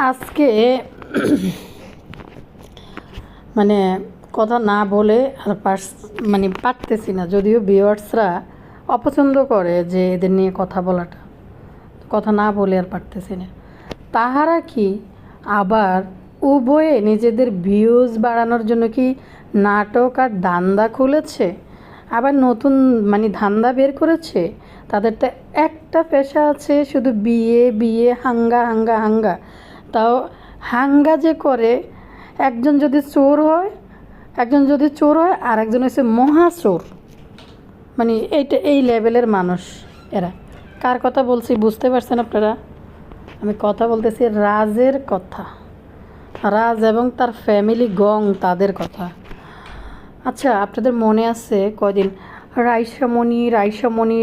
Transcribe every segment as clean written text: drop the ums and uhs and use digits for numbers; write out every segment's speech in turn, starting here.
আজকে মানে কথা না বলে আর পারতেছি না, যদিও ভিউয়ার্সরা অপছন্দ করে যে এদের নিয়ে কথা বলাটা, কথা না বলে আর পারতেছি না। তাহারা কি আবার উভয়ে নিজেদের ভিউজ বাড়ানোর জন্য কি নাটক আর ধান্দা খুলেছে, আবার নতুন ধান্দা বের করেছে। তাদের তো একটা পেশা আছে, শুধু বিয়ে বিয়ে, হাঙ্গা হাঙ্গা হাঙ্গা। তাও হাঙ্গা যে করে, একজন যদি চোর হয় আর একজন হচ্ছে মহা চোর। এই লেভেলের মানুষ এরা। কার কথা বলছি বুঝতে পারছেন আপনারা? আমি কথা বলতেছি রাজের কথা, রাজ এবং তার ফ্যামিলি গং, তাদের কথা। আচ্ছা, আপনাদের মনে আছে কয়দিন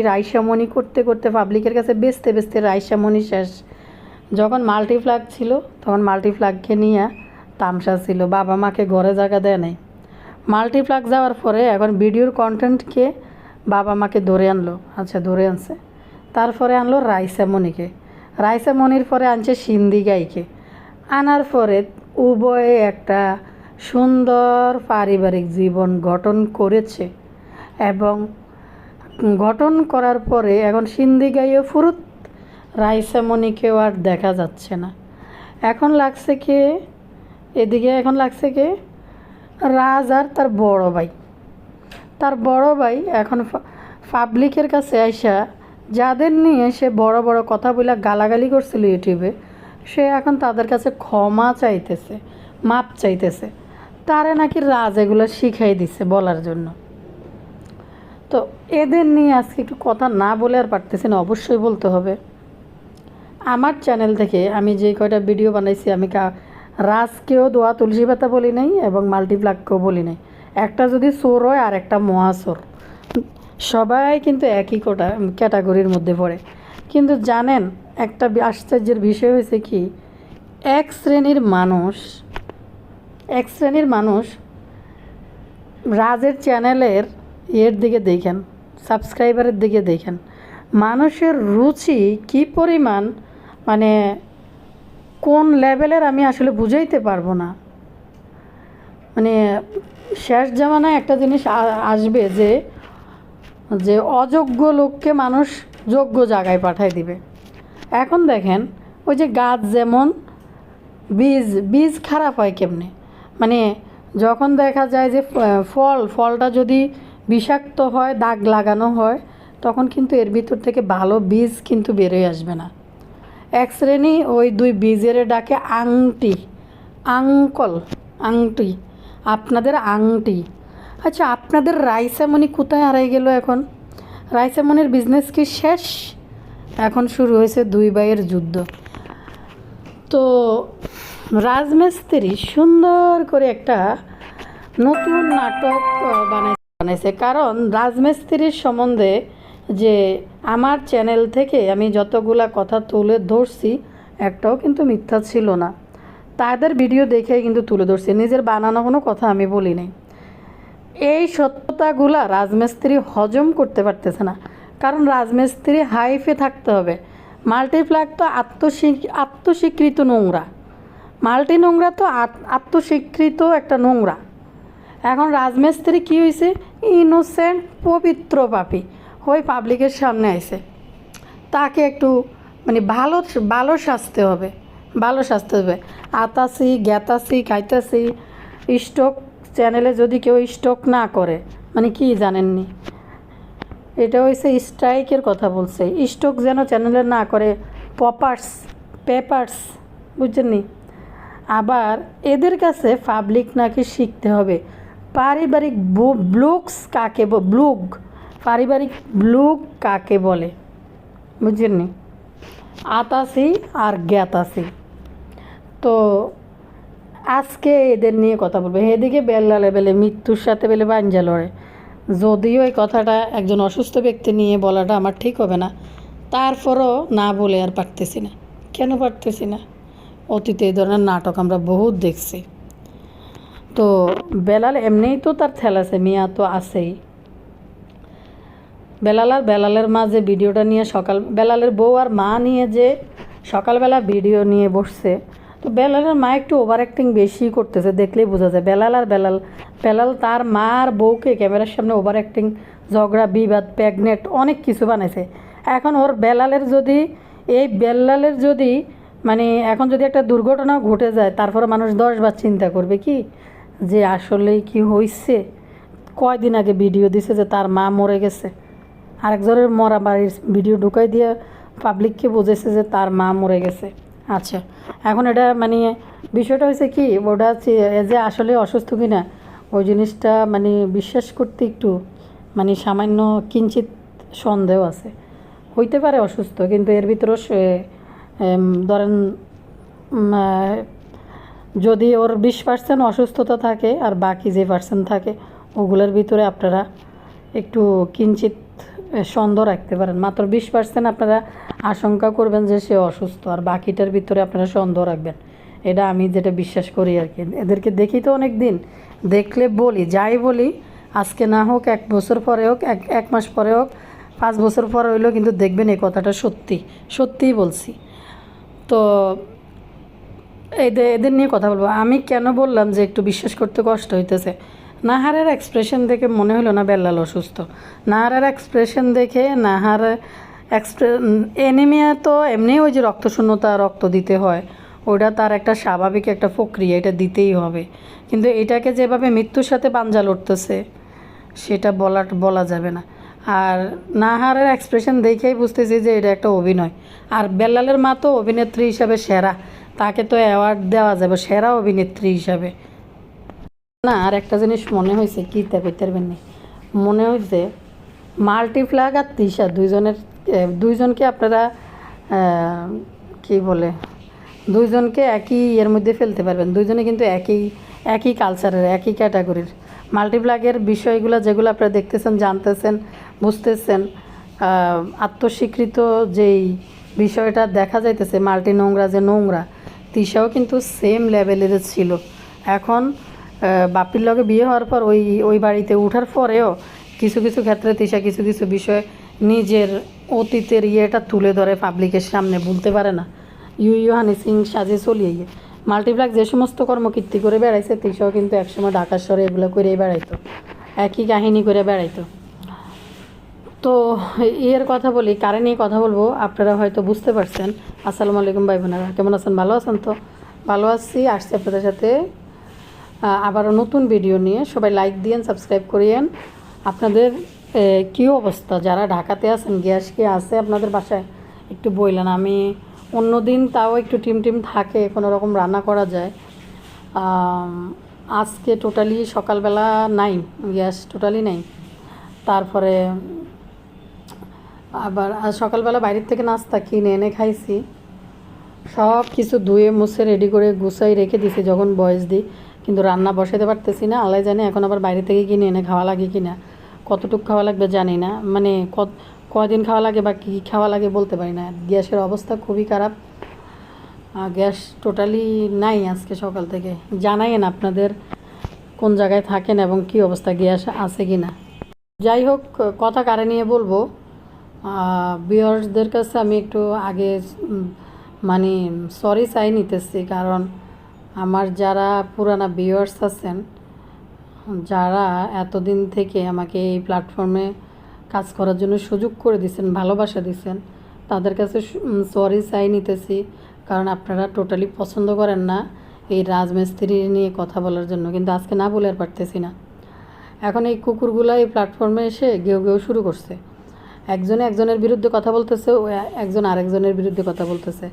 রাইসামণি করতে করতে পাবলিকের কাছে বেচতে রাইসামণি শেষ। যখন মাল্টিফ্ল্যাগ ছিল তখন মাল্টিফ্ল্যাগকে নিয়ে তামসা ছিল, বাবা মাকে ঘরে জায়গা দেয় নাই। মাল্টিফ্ল্যাগ যাওয়ার পরে এখন ভিডিওর কন্টেন্টকে বাবা মাকে ধরে আনলো, ধরে আনছে। তারপরে আনলো রাইসামণির পরে আনছে সিন্দিগাইকে। আনার পরে উভয়ে একটা সুন্দর পারিবারিক জীবন গঠন করেছে, এবং গঠন করার পরে এখন সিন্দিগাইও ফুরুত, রাইসামণিকেও আর দেখা যাচ্ছে না। এখন লাগছে কে রাজ আর তার বড় ভাই এখন পাবলিকের কাছে আইসা যাদের নিয়ে সে বড় বড় কথা বলে গালাগালি করছিল ইউটিউবে, সে এখন তাদের কাছে ক্ষমা চাইতেছে, মাপ চাইতেছে। তারে নাকি রাজ এগুলো শিখাই দিছে বলার জন্য। তো এদের নিয়ে আজকে একটু কথা না বলে আর পারতেছি না, অবশ্যই বলতে হবে। আমার চ্যানেল থেকে আমি যে কয়টা ভিডিও বানাইছি, আমি রাজকেও দোয়া তুলসী পাতা বলি নাই এবং মাল্টিপ্লাগকেও বলি নাই। একটা যদি চোর হয় আর একটা মহাচোর, সবাই কিন্তু একই ক্যাটাগরির মধ্যে পড়ে। কিন্তু জানেন একটা আশ্চর্যের বিষয় হয়েছে কি, এক শ্রেণীর মানুষ রাজের চ্যানেলের দিকে দেখেন, সাবস্ক্রাইবারের দিকে দেখেন, মানুষের রুচি কি পরিমাণ, কোন লেভেলের আমি আসলে বুঝাইতে পারবো না। শেষ জামানায় একটা জিনিস আসবে যে অযোগ্য লোককে মানুষ যোগ্য জায়গায় পাঠায় দিবে। এখন দেখেন, ওই যে গাছ যেমন বীজ খারাপ হয় কেমনে, যখন দেখা যায় যে ফলটা যদি বিষাক্ত হয়, দাগ লাগানো হয়, তখন কিন্তু এর ভিতর থেকে ভালো বীজ কিন্তু বেরোয় আসবে না। এক শ্রেণী ওই দুই বীজের ডাকে আংটি, আপনাদের আংটি। আচ্ছা, আপনাদের রাইসামণি কোথায় হারাই গেল? এখন রাইসামণির বিজনেস কি শেষ? এখন শুরু হয়েছে দুই ভাইয়ের যুদ্ধ। তো রাজমিস্ত্রি সুন্দর করে একটা নতুন নাটক বানাইছে। কারণ রাজমিস্ত্রির সম্বন্ধে যে আমার চ্যানেল থেকে আমি যতগুলা কথা তুলে ধরছি, একটাও কিন্তু মিথ্যা ছিল না। তাদের ভিডিও দেখে কিন্তু তুলে ধরছি, নিজের বানানো কোনো কথা আমি বলি নাই। এই সত্যতাগুলা রাজমিস্ত্রি হজম করতে পারতেছে না, কারণ রাজমিস্ত্রি হাইফে থাকতে হবে। মাল্টিপ্লাগ তো আত্মস্বীকৃত নোংরা, নোংরা তো আত্মস্বীকৃত একটা নোংরা। এখন রাজমিস্ত্রি কী হয়েছে, ইনোসেন্ট পবিত্র পাপী হয়ে পাবলিকের সামনে আইছে। তাকে একটু ভালো সাজতে হবে। আতাসি গ্যাতাসি খাইতাসি স্টক চ্যানেলে যদি কেউ স্টক না করে, কি জানেননি, এটা হয়েছে স্ট্রাইকের কথা বলছে। স্টক যেন চ্যানেলে না করে, পেপার্স বুঝছেননি। আবার এদের কাছে পাবলিক নাকি শিখতে হবে পারিবারিক ব্লগ কাকে বলে, বুঝছেননি, আতাসি আর জ্ঞাতাসি। তো আজকে এদের নিয়ে কথা বলবো। এদিকে বেল্লা লেভেলে মৃত্যুর সাথে বাঞ্জা লড়ে। যদিও এই কথাটা একজন অসুস্থ ব্যক্তি নিয়ে বলাটা আমার ঠিক হবে না, তারপরও না বলে আর পারতেছি না। কেন পারতেছি না? অতীতে এই ধরনের নাটক আমরা বহুত দেখছি। তো বেলাল এমনিই তো তার থ্যালাসেমিয়া তো আছেই। বেলালের মা যে ভিডিওটা নিয়ে বেলালের বউ আর মা নিয়ে যে সকালবেলা ভিডিও নিয়ে বসছে, তো বেলালের মা একটু ওভার অ্যাক্টিং বেশি করতেছে, দেখলেই বোঝা যায়। বেলাল তার মা আর বউকে ক্যামেরার সামনে ওভার অ্যাক্টিং, ঝগড়া বিবাদ প্রেগনেন্ট অনেক কিছু বানাইছে। এখন ওর বেলালের যদি মানে এখন যদি একটা দুর্ঘটনা ঘটে যায়, তারপরে মানুষ 10 বার চিন্তা করবে কি যে আসলেই কি হয়েছে। কয়দিন আগে ভিডিও দিছে যে তার মা মরে গেছে, আরেকজনের মরা বাড়ির ভিডিও ঢুকাই দিয়ে পাবলিককে বোঝেছে যে তার মা মরে গেছে। আচ্ছা, এখন এটা মানে বিষয়টা হয়েছে কি, ওটা যে আসলে অসুস্থ কি না ওই জিনিসটা মানে বিশ্বাস করতে একটু মানে সামান্য কিঞ্চিত সন্দেহ আছে। হইতে পারে অসুস্থ, কিন্তু এর ভিতরেও সে ধরেন যদি ওর 20% অসুস্থতা থাকে আর বাকি যে পার্সেন্ট থাকে ওগুলোর ভিতরে আপনারা একটু কিঞ্চিত সন্দেহ রাখতে পারেন। মাত্র 20% আপনারা আশঙ্কা করবেন যে সে অসুস্থ, আর বাকিটার ভিতরে আপনারা সন্দেহ রাখবেন। এটা আমি যেটা বিশ্বাস করি আর কি। এদেরকে দেখি তো অনেক দিন, দেখলে বলি, যাই বলি, আজকে না হোক 1 বছর পরে হোক, 1 মাস পরে হোক, 5 বছর পরে হইলেও কিন্তু দেখবেন এই কথাটা সত্যিই বলছি। তো এদের নিয়ে কথা বলবো। আমি কেন বললাম যে একটু বিশ্বাস করতে কষ্ট হইতেছে, নাহারের এক্সপ্রেশন দেখে মনে হলো না বেল্লাল অসুস্থ। নাহারের এক্সপ্রেশন দেখে এনিমিয়া তো এমনি ওই যে রক্তশূন্যতা, রক্ত দিতে হয়, ওটা তার একটা স্বাভাবিক একটা প্রক্রিয়া, এটা দিতেই হবে। কিন্তু এটাকে যেভাবে মৃত্যুর সাথে পাঞ্জা লড়তেছে সেটা বলা যাবে না। আর নাহারের এক্সপ্রেশন দেখেই বুঝতেছি যে এটা একটা অভিনয়। আর বেল্লালের মা তো অভিনেত্রী হিসাবে সেরা, তাকে তো অ্যাওয়ার্ড দেওয়া যাবে সেরা অভিনেত্রী হিসাবে। না, আর একটা জিনিস মনে হয়েছে, কী তা কইতে পারবেন না, মনে হয়েছে মাল্টিপ্লাগ আর তৃষা দুইজনকে আপনারা কি বলে দুইজনকে একই এর মধ্যে ফেলতে পারবেন। দুইজনে কিন্তু একই কালচারের, একই ক্যাটাগরির। মাল্টিপ্লাগের বিষয়গুলো যেগুলো আপনারা দেখতেছেন, জানতেছেন, বুঝতেছেন, আত্মস্বীকৃত যেই বিষয়টা দেখা যাইতেছে, মাল্টি নোংরা যে নোংরা, তৃষাও কিন্তু সেম লেভেলের ছিল। এখন বাপির লগে বিয়ে হওয়ার পর ওই বাড়িতে ওঠার পরেও কিছু ক্ষেত্রে তৃষা কিছু বিষয় নিজের অতীতের ইয়েটা তুলে ধরে পাবলিকের সামনে, বলতে পারে না। হানি সিং সাজে চলিয়ে গিয়ে মাল্টিপ্লাগ যে সমস্ত কর্মকীর্তি করে বেড়াইছে, তৃষাও কিন্তু একসময় ঢাকার শহরে এগুলো করেই বেড়াইতো, একই কাহিনী করে বেড়াইতো। তো এর কথা বলি, কারণ এই কথা বলবো, আপনারা হয়তো বুঝতে পারছেন। আসসালামু আলাইকুম ভাই বোনেরা, কেমন আছেন? ভালো আছেন তো? ভালো আছি। আসছি আপনাদের সাথে আবারও নতুন ভিডিও নিয়ে। সবাই লাইক দিয়েন, সাবস্ক্রাইব করিয়েন। আপনাদের কী অবস্থা, যারা ঢাকাতে আছেন, গ্যাস কি আছে আপনাদের বাসায় একটু বললেন। আমি অন্য দিন তাও একটু টিম থাকে, কোনো রকম রান্না করা যায়। আজকে টোটালি সকালবেলা নাই, গ্যাস টোটালি নাই। তারপরে আবার সকালবেলা বাইরের থেকে নাস্তা কিনে এনে খাইছি, সব কিছু ধুয়ে মুছে রেডি করে গুছাই রেখে দিছি যখন বয়স দিই, কিন্তু রান্না বসাতে পারতেছি না। আল্লাহ জানে এখন আবার বাইরে থেকে কিনে এনে খাওয়া লাগে কি না, কতটুকু খাওয়া লাগবে জানি না, মানে কদিন খাওয়া লাগে বা কী খাওয়া লাগে বলতে পারি না। গ্যাসের অবস্থা খুবই খারাপ, গ্যাস টোটালি নাই আজকে সকাল থেকে। জানাইন আপনাদের কোন জায়গায় থাকেন এবং কি অবস্থা, গ্যাস আছে কি না। যাই হোক, কথা কারে নিয়ে বলবো, ভিউয়ার্সদের কাছে আমি একটু আগে মানে সরি চাই নিতেছি, কারণ আমার যারা পুরানা ভিউয়ার্স আছেন, যারা এতদিন থেকে আমাকে এই প্ল্যাটফর্মে কাজ করার জন্য সুযোগ করে দিয়েছেন, ভালোবাসা দিয়েছেন, তাদের কাছে সরি চাই নিতেছি। কারণ আপনারা টোটালি পছন্দ করেন না এই রাজমিস্ত্রি নিয়ে কথা বলার জন্য, কিন্তু আজকে না বলে আর পারতেছি না। এখন এই কুকুরগুলো এই প্ল্যাটফর্মে এসে গেউ শুরু করছে, একজনের বিরুদ্ধে কথা বলতেছে, একজন আরেকজনের বিরুদ্ধে কথা বলতেছে।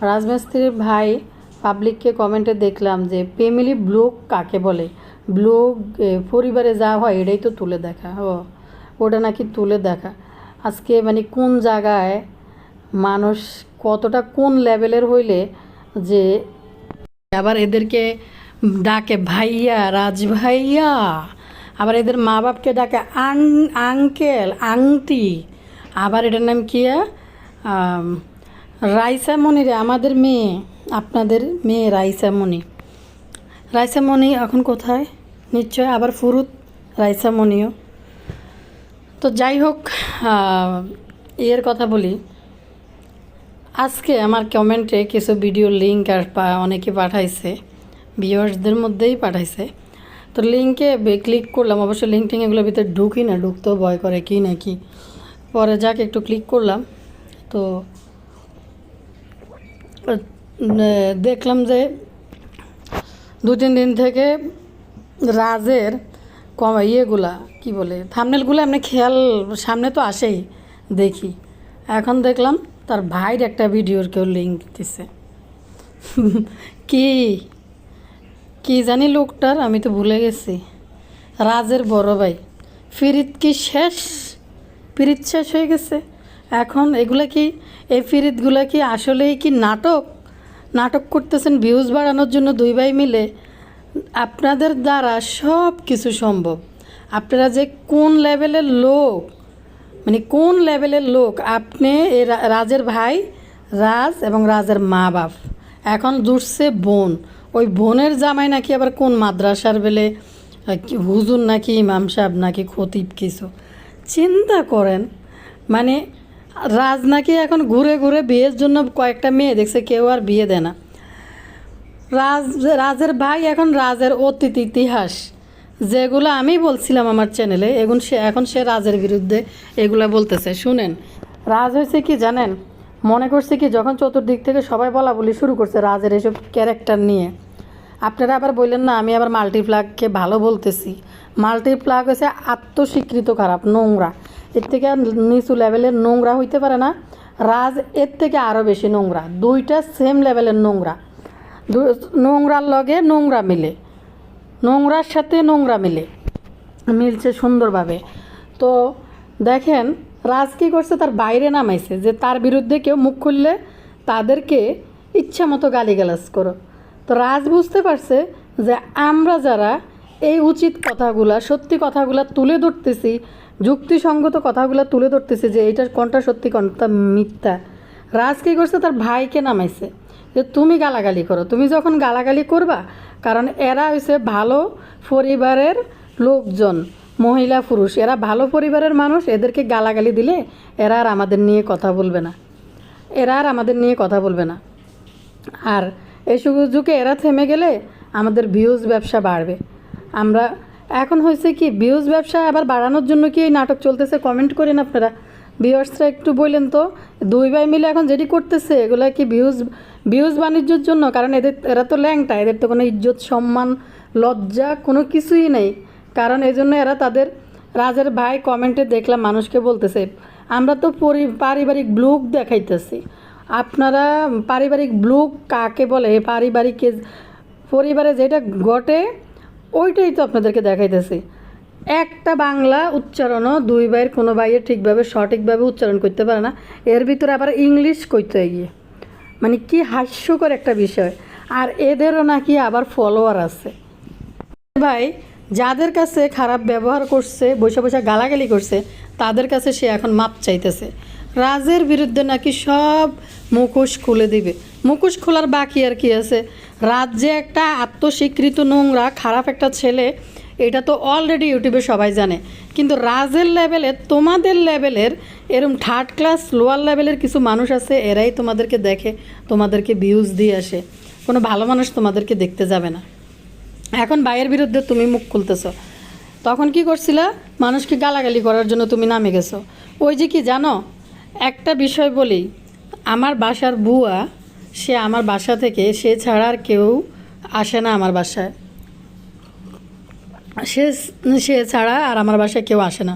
রাজমিস্ত্রির ভাই পাবলিককে কমেন্টে দেখলাম যে ফ্যামিলি ব্লগ কাকে বলে, ব্লগ পরিবারে যা হয় এটাই তো তুলে দেখা, ওটা নাকি তুলে দেখা। আজকে মানে কোন জায়গায় মানুষ কতটা কোন লেভেলের হইলে যে আবার এদেরকে ডাকে ভাইয়া, রাজ ভাইয়া, আবার এদের মা বাপকে ডাকে আঙ্কেল, আংটি, আবার এটার নাম কি রাইসামণি রে, আমাদের মেয়ে, আপনাদের মেয়ে রাইসামণি এখন কোথায়, নিশ্চয় আবার ফুরুত রাইসামণিও। তো যাই হোক, এর কথা বলি, আজকে আমার কমেন্টে কিছু ভিডিও লিঙ্ক আর অনেকে পাঠাইছে, ভিউয়ার্সদের মধ্যেই পাঠাইছে। তো লিঙ্কে ক্লিক করলাম, অবশ্য লিঙ্ক টিঙ্ক এগুলোর ভিতরে ঢুকি না, ঢুকতেও ভয় করে কি না কি। পরে যাকে একটু ক্লিক করলাম, তো দেখলাম যে 2-3 দিন থেকে রাজের ইয়েগুলা কী বলে থাম্বনেলগুলো এমনি খেয়াল সামনে তো আসেই দেখি। এখন দেখলাম তার ভাইয়ের একটা ভিডিওর কেউ লিঙ্ক দিছে। কি কি জানি লোকটার, আমি তো ভুলে গেছি। রাজের বড় ভাই ফিরিত কি শেষ, ফিরিত শেষ হয়ে গেছে। এখন এগুলা কি, এই ফিরিতগুলা কি আসলেই কি নাটক নাটক করতেছেন ভিউজ বাড়ানোর জন্য দুই ভাই মিলে? আপনাদের দ্বারা সব কিছু সম্ভব। আপনারা যে কোন লেভেলের লোক, মানে কোন লেভেলের লোক আপনি। এই রাজের ভাই রাজ এবং রাজের মা বাপ এখন জুটছে বোন, ওই বোনের জামাই নাকি আবার কোন মাদ্রাসার বেলে হুজুর নাকি ইমাম সাহেব নাকি খতিব কিছু। চিন্তা করেন, মানে রাজ নাকি এখন ঘুরে ঘুরে বিয়ের জন্য কয়েকটা মেয়ে দেখছে, কেউ আর বিয়ে দেয় না। রাজের ভাই এখন রাজের অতীত ইতিহাস যেগুলো আমি বলছিলাম আমার চ্যানেলে, এখন সে রাজের বিরুদ্ধে এগুলা বলতেছে। শুনেন, রাজ হয়েছে কি জানেন, মনে করছে কি যখন চতুর্দিক থেকে সবাই বলা বলি শুরু করছে রাজের এসব ক্যারেক্টার নিয়ে। আপনারা আবার বললেন না আমি আবার মাল্টিপ্লাগকে ভালো বলতেছি। মাল্টিপ্লাগ হচ্ছে আত্মস্বীকৃত খারাপ, নোংরা। এর থেকে আর নিচু লেভেলের নোংরা হইতে পারে না। রাজ এর থেকে আরও বেশি নোংরা, দুইটা সেম লেভেলের নোংরা। নোংরার লগে নোংরা মিলে, নোংরার সাথে নোংরা মিলছে সুন্দরভাবে। তো দেখেন রাজ কী করছে, তার বাইরে নামাইছে যে তার বিরুদ্ধে কেউ মুখ খুললে তাদেরকে ইচ্ছা মতো গালিগালাজ করো। তো রাজ বুঝতে পারছে যে আমরা যারা এই উচিত কথাগুলা সত্যি কথাগুলা তুলে ধরতেছি, যুক্তিসঙ্গত কথাগুলো তুলে ধরতেছি যে এইটা কোনটা সত্যি কোনটা মিথ্যা, রাজ কী করছে তার ভাইকে নামাইছে যে তুমি গালাগালি করো। তুমি যখন গালাগালি করবা, কারণ এরা হচ্ছে ভালো পরিবারের লোকজন, মহিলা পুরুষ, এরা ভালো পরিবারের মানুষ, এদেরকে গালাগালি দিলে এরা আর আমাদের নিয়ে কথা বলবে না, আর এই সুযোগে এরা থেমে গেলে আমাদের ভিউজ ব্যবসা বাড়বে। আমরা এখন হয়েছে কি ভিউজ ব্যবসা আবার বাড়ানোর জন্য কি এই নাটক চলতেছে? কমেন্ট করেন আপনারা, ভিউয়ার্সরা একটু বললেন তো। দুই ভাই মিলে এখন যেটি করতেছে এগুলা কি ভিউজ বাণিজ্যের জন্য? কারণ এরা তো ল্যাংটা, এদের তো কোনো ইজ্জত সম্মান লজ্জা কোনো কিছুই নেই। কারণ এই জন্য এরা তাদের রাজের ভাই কমেন্টে দেখলাম মানুষকে বলতেছে আমরা তো পারিবারিক ব্লগ দেখাইতেছি। আপনারা পারিবারিক ব্লগ কাকে বলে? পরিবারে যেটা ঘটে ওইটাই তো আপনাদেরকে দেখাইতেছি। একটা বাংলা উচ্চারণও দুই ভাইয়ের কোনো ভাইয়ের ঠিকভাবে সঠিকভাবে উচ্চারণ করতে পারে না, এর ভিতরে আবার ইংলিশ কইতে গিয়ে, মানে কি হাস্যকর একটা বিষয়। আর এদেরও নাকি আবার ফলোয়ার আছে। ভাই যাদের কাছে খারাপ ব্যবহার করছে, বসে বসে গালাগালি করছে, তাদের কাছে সে এখন মাপ চাইতেছে। রাজের বিরুদ্ধে নাকি সব মুখোশ খুলে দিবে। মুখোশ খোলার বাকি আর কি আছে? রাজ যে একটা আত্মস্বীকৃত নোংরা খারাপ একটা ছেলে, এটা তো অলরেডি ইউটিউবে সবাই জানে। কিন্তু রাজের লেভেলের, তোমাদের লেভেলের এরম থার্ড ক্লাস লোয়ার লেভেলের কিছু মানুষ আছে, এরাই তোমাদেরকে দেখে, তোমাদেরকে ভিউজ দিয়ে আসে। কোনো ভালো মানুষ তোমাদেরকে দেখতে যাবে না। এখন ভাইয়ের বিরুদ্ধে তুমি মুখ খুলতেছ, তখন কি করছিলা? মানুষকে গালাগালি করার জন্য তুমি নামে গেছো। ওই যে কি জানো, একটা বিষয় বলি, আমার বাসার বুয়া, সে আমার বাসা থেকে, সে ছাড়া আর কেউ আসে না আমার বাসায়, সে ছাড়া আর আমার বাসায় কেউ আসে না।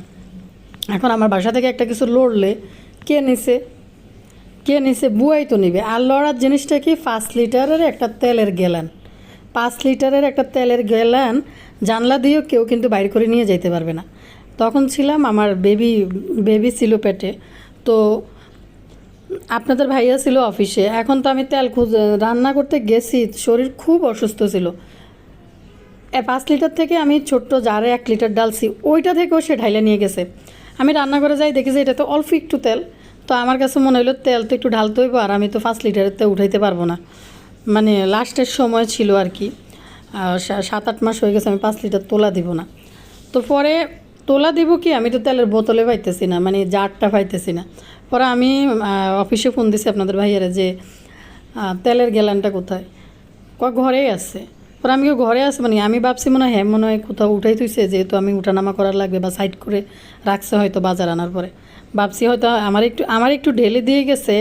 এখন আমার বাসা থেকে একটা কিছু লড়লে কে নিছে? বুয়াই তো নিবে। আর লড়ার জিনিসটা কি? 5 লিটারের একটা তেলের গ্যালান, 5 লিটারের একটা তেলের গ্যালান জানলা দিয়েও কেউ কিন্তু বাইর করে নিয়ে যেতে পারবে না। তখন ছিলাম, আমার বেবি ছিল পেটে, তো আপনাদের ভাইয়া ছিল অফিসে। এখন তো আমি তেল রান্না করতে গেছি, শরীর খুব অসুস্থ ছিল। 5 লিটার থেকে আমি ছোট্ট জারে 1 লিটার ডালছি, ওইটা থেকেও সে ঢাইলে নিয়ে গেছে। আমি রান্না করে যাই, দেখি যে এটা তো অল্প একটু তেল। তো আমার কাছে মনে হলো তেল তো একটু ঢালতে হইব, আর আমি তো 5 লিটারের তেল উঠাইতে পারবো না। মানে লাস্টের সময় ছিল আর কি, 7-8 মাস হয়ে গেছে, আমি 5 লিটার তোলা দিব না। তো পরে তোলা দিব কি, আমি তো তেলের বোতলে পাইতেছি না, মানে জারটা পাইতেছি না। পরে আমি অফিসে ফোন দিছি আপনাদের ভাইয়ারে যে তেলের গ্যালানটা কোথায়, ঘরেই আছে। পরে আমি ঘরে আছে, মানে আমি ভাবছি মনে হয় মনে হয় কোথাও উঠাই তুইছে, যেহেতু আমি উঠানামা করার লাগবে বা সাইড করে রাখছে হয়তো বাজার আনার পরে। ভাবছি হয়তো আমার একটু ঢেলে দিয়ে গেছে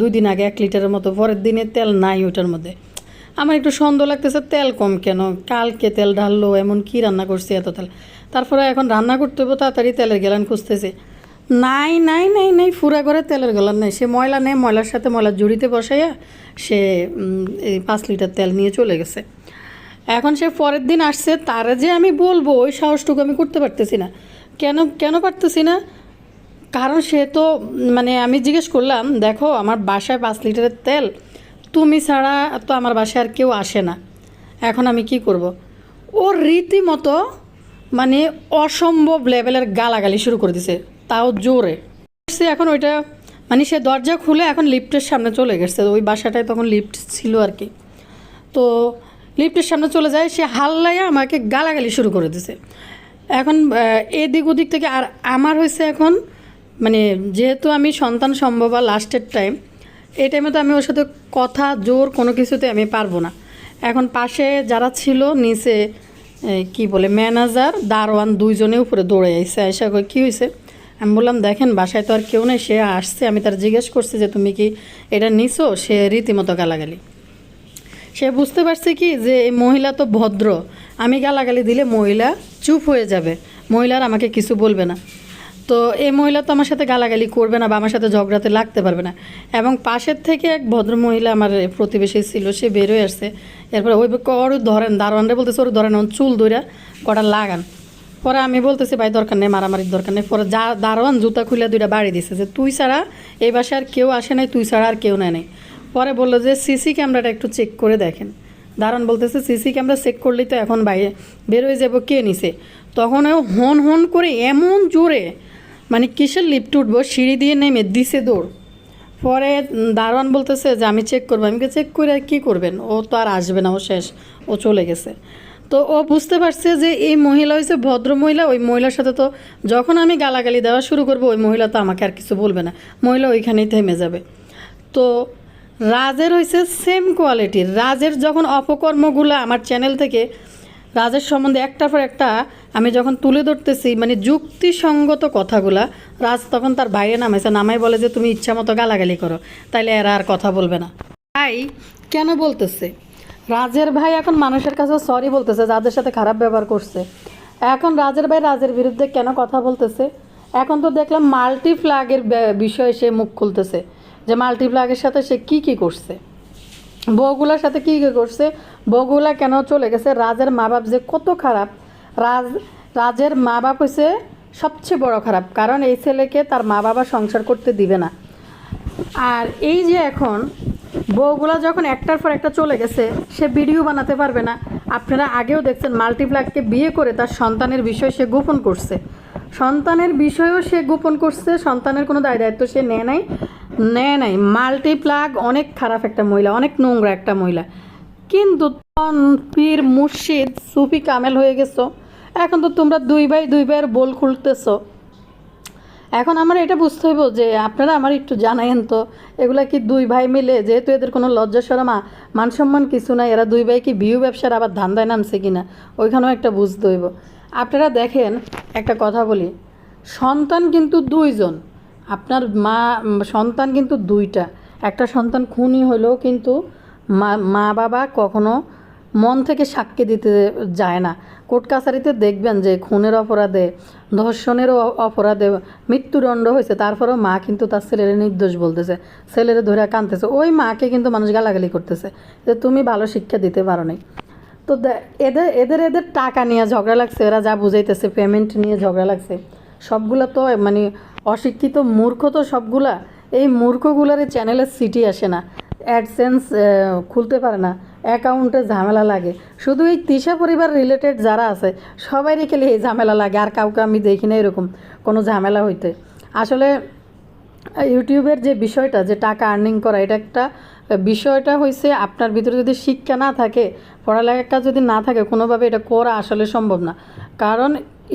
2 দিন আগে 1 লিটারের মতো, পরের দিনে তেল নাই ওটার মধ্যে। আমার একটু সন্দেহ লাগতেছে তেল কম কেন, কালকে তেল ঢাললো, এমন কি রান্না করছি এত তেল। তারপরে এখন রান্না করতে হবে, তাড়াতাড়ি তেলের গ্যালান খুঁজতেছে, নাই নাই নাই নাই, ফুরা করে তেলের গ্যালান নাই। সে ময়লা নেই, ময়লার সাথে ময়লার জুড়িতে বসাইয়া সে এই 5 লিটার তেল নিয়ে চলে গেছে। এখন সে পরের দিন আসছে, তারা যে আমি বলবো ওই সাহসটুকু আমি করতে পারতেছি না। কেন কেন পারতেছি না? কারণ সে তো মানে আমি জিজ্ঞেস করলাম, দেখো আমার বাসায় 5 লিটারের তেল, তুমি ছাড়া তো আমার বাসায় আর কেউ আসে না, এখন আমি কি করব? ওর রীতিমতো মানে অসম্ভব লেভেলের গালাগালি শুরু করে দিছে, তাও জোরে। সে এখন ওইটা মানে সে দরজা খুলে এখন লিফটের সামনে চলে গেছে, ওই বাসাটায় তখন লিফট ছিল আর কি। তো লিফটের সামনে চলে যায়, সে হাল্লাইয়া আমাকে গালাগালি শুরু করে দিছে। এখন এদিক ওদিক থেকে, আর আমার হয়েছে এখন মানে যেহেতু আমি সন্তান সম্ভব বা লাস্টের টাইম, এই টাইমে তো আমি ওর সাথে কথা জোর কোনো কিছুতে আমি পারবো না। এখন পাশে যারা ছিল নিচে কি বলে ম্যানেজার দারোয়ান দুইজনে উপরে দৌড়ে আইসে, আয়সা কই কী হয়েছে? আমি বললাম দেখেন বাসায় তো আর কেউ নেই, সে আসছে, আমি তার জিজ্ঞেস করছি যে তুমি কি এটা নিছো, সে রীতিমতো গালাগালি। সে বুঝতে পারছে কি যে এই মহিলা তো ভদ্র, আমি গালাগালি দিলে মহিলা চুপ হয়ে যাবে, মহিলার আমাকে কিছু বলবে না। তো এই মহিলা তো আমার সাথে গালাগালি করবে না বা আমার সাথে ঝগড়াতে লাগতে পারবে না। এবং পাশের থেকে এক ভদ্র মহিলা আমার প্রতিবেশী ছিল, সে বেরোয় আসছে। এরপরে ওই ওর ধরেন, দারোয়ানরে বলতেছে ওর ধরেন চুল ধইরা কটা লাগান। পরে আমি বলতেছি ভাই দরকার নেই, মারামারির দরকার নেই। পরে দারোয়ান জুতা খুলে 2টা বাড়ি দিছে যে তুই ছাড়া এই বাসায় আর কেউ আসে নাই, তুই ছাড়া আর কেউ নেয় নাই। পরে বললো যে সিসি ক্যামেরাটা একটু চেক করে দেখেন। দারোয়ান বলতেছে সিসি ক্যামেরা চেক করলেই তো এখন বাইরে বেরোয় যাবো, কে নিছে? তখন ও হন হন করে এমন জোরে, মানে কিসের লিফট উঠবো, সিঁড়ি দিয়ে নেমে দিছে দৌড়। পরে দারোয়ান বলতেছে যে আমি চেক করবো। আমি চেক করে আর কী করবেন, ও তো আর আসবে না, ও শেষ, ও চলে গেছে। তো ও বুঝতে পারছে যে এই মহিলা হয়েছে ভদ্র মহিলা, ওই মহিলার সাথে তো যখন আমি গালাগালি দেওয়া শুরু করবো ওই মহিলা তো আমাকে আর কিছু বলবে না, মহিলা ওইখানেই থেমে যাবে। তো রাজের হয়েছে সেম কোয়ালিটির। রাজের যখন অপকর্মগুলো আমার চ্যানেল থেকে রাজের সম্বন্ধে একটার পর একটা আমি যখন তুলে ধরতেছি, মানে যুক্তিসঙ্গত কথাগুলা, রাজ তখন তার বাইরে নামাই বলে যে তুমি ইচ্ছা মতো গালাগালি করো, তাইলে এরা আর কথা বলবে না। ভাই কেন বলতেছে, রাজের ভাই এখন মানুষের কাছে সরি বলতেছে যাদের সাথে খারাপ ব্যবহার করছে। এখন রাজের ভাই রাজের বিরুদ্ধে কেন কথা বলতেছে? এখন তো দেখলাম মাল্টিপ্লাগের বিষয়ে সে মুখ খুলতেছে, যে মাল্টিপ্লাগের সাথে সে কি করছে, বউগুলার সাথে কী করছে, বউগুলা কেন চলে গেছে। রাজের মা বাপ যে কত খারাপ, রাজের মা বাপ হচ্ছে সবচেয়ে বড় খারাপ, কারণ এই ছেলেকে তার মা বাবা সংসার করতে দিবে না। আর এই যে এখন বউগুলা যখন একটার পর একটা চলে গেছে, সে ভিডিও বানাতে পারবে না। আপনারা আগেও দেখছেন মাল্টিপ্লাগকে বিয়ে করে তার সন্তানের বিষয় সে গোপন করছে, সন্তানের বিষয়েও সে গোপন করছে, সন্তানের কোনো দায়িত্ব সে নেয় নাই। মাল্টিপ্লাগ অনেক খারাপ একটা মহিলা, অনেক নোংরা একটা মহিলা, কিন্তু পীর মুর্শিদ সুফি কামেল হয়ে গেছো। এখন তো তোমরা দুই ভাইয়ের বোল খুলতেছো। এখন আমার এটা বুঝতে হইব যে আপনারা আমার একটু জানাইন তো, এগুলা কি 2 ভাই মিলে, যেহেতু এদের কোনো লজ্জা শরম মান সম্মান কিছু নাই, এরা 2 ভাই কি ভিউ ব্যবসার আবার ধান্দায় নামছে কিনা, ওইখানেও একটা বুঝতে হইব। আপনারা দেখেন, একটা কথা বলি, সন্তান কিন্তু 2 জন, আপনার সন্তান কিন্তু 2টা। একটা সন্তান খুনি হলেও কিন্তু মা বাবা কখনো মন থেকে সাক্ষী দিতে যায় না। কোর্ট কাছারিতে দেখবেন যে খুনের অপরাধে, ধর্ষণেরও অপরাধে মৃত্যুদণ্ড হয়েছে, তারপরেও মা কিন্তু তার ছেলের নির্দোষ বলতেছে, ছেলের ধরে কাঁদতেছে। ওই মাকে কিন্তু মানুষ গালাগালি করতেছে যে তুমি ভালো শিক্ষা দিতে পারো নাই। তো এদের টাকা নিয়ে ঝগড়া লাগছে, এরা যা বুঝাইতেছে পেমেন্ট নিয়ে ঝগড়া লাগছে, সবগুলা তো মানে অশিক্ষিত মূর্খ তো সবগুলা। এই মূর্খগুলার চ্যানেলের সিটি আসে না, অ্যাডসেন্স খুলতে পারে না, অ্যাকাউন্টে ঝামেলা লাগে। শুধু এই তিশা পরিবার রিলেটেড যারা আছে সবাই রেখে এই ঝামেলা লাগে, আর কাউকে আমি দেখি না এরকম কোনো ঝামেলা হইতে। আসলে ইউটিউবের যে বিষয়টা, যে টাকা আর্নিং করা, এটা একটা বিষয়টা হয়েছে, আপনার ভিতরে যদি শিক্ষা না থাকে, পড়ালেখা যদি না থাকে, কোনোভাবে এটা করা আসলে সম্ভব না। কারণ